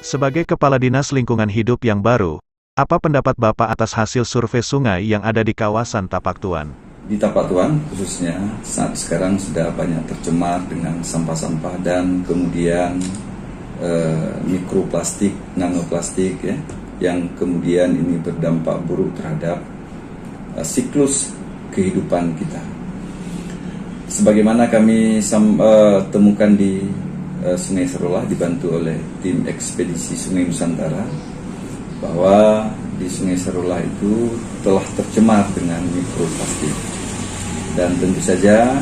Sebagai Kepala Dinas Lingkungan Hidup yang baru, apa pendapat Bapak atas hasil survei sungai yang ada di kawasan Tapak Tuan? Di Tapak Tuan khususnya saat sekarang sudah banyak tercemar dengan sampah-sampah dan kemudian mikroplastik, nanoplastik ya, yang kemudian ini berdampak buruk terhadap siklus kehidupan kita. Sebagaimana kami temukan di Sungai Serolah dibantu oleh tim ekspedisi Sungai Nusantara, bahwa di Sungai Serolah itu telah tercemar dengan mikroplastik. Dan tentu saja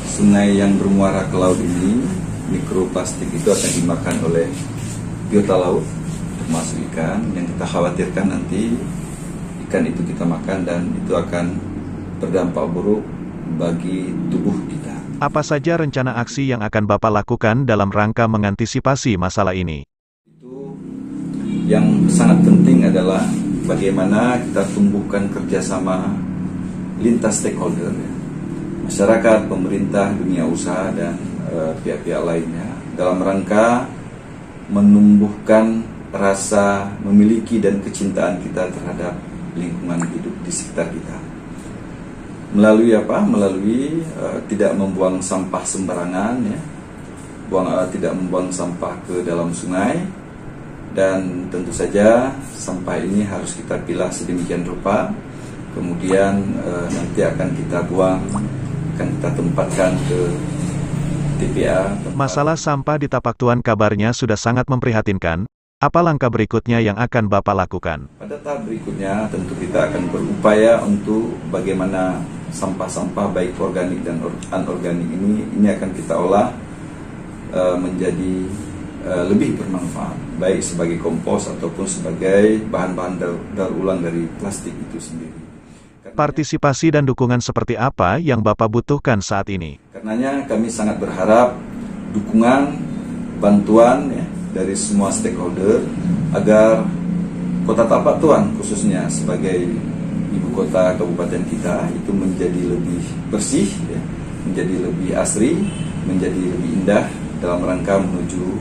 sungai yang bermuara ke laut ini, mikroplastik itu akan dimakan oleh biota laut, termasuk ikan, yang kita khawatirkan nanti ikan itu kita makan dan itu akan berdampak buruk bagi tubuh kita. Apa saja rencana aksi yang akan Bapak lakukan dalam rangka mengantisipasi masalah ini? Itu yang sangat penting adalah bagaimana kita tumbuhkan kerjasama lintas stakeholder, ya. Masyarakat, pemerintah, dunia usaha, dan pihak-pihak lainnya dalam rangka menumbuhkan rasa memiliki dan kecintaan kita terhadap lingkungan hidup di sekitar kita. Melalui apa? Melalui tidak membuang sampah sembarangan, ya. Tidak membuang sampah ke dalam sungai, dan tentu saja sampah ini harus kita pilah sedemikian rupa, kemudian nanti akan kita buang, akan kita tempatkan ke TPA. Masalah sampah di Tapak Tuan kabarnya sudah sangat memprihatinkan. Apa langkah berikutnya yang akan Bapak lakukan? Pada tahap berikutnya tentu kita akan berupaya untuk bagaimana sampah-sampah baik organik dan anorganik ini akan kita olah menjadi lebih bermanfaat, baik sebagai kompos ataupun sebagai bahan-bahan daur ulang dari plastik itu sendiri. Partisipasi dan dukungan seperti apa yang Bapak butuhkan saat ini? Karenanya kami sangat berharap dukungan, bantuan ya, dari semua stakeholder agar Kota Tapak Tuan khususnya sebagai ibu kota kabupaten kita itu menjadi lebih bersih, ya, menjadi lebih asri, menjadi lebih indah dalam rangka menuju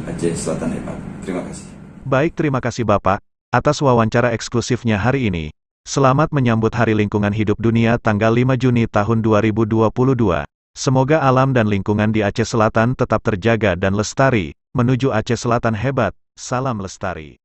Aceh Selatan hebat. Terima kasih. Baik, terima kasih Bapak atas wawancara eksklusifnya hari ini. Selamat menyambut Hari Lingkungan Hidup Dunia tanggal 5 Juni tahun 2022. Semoga alam dan lingkungan di Aceh Selatan tetap terjaga dan lestari. Menuju Aceh Selatan hebat, salam lestari.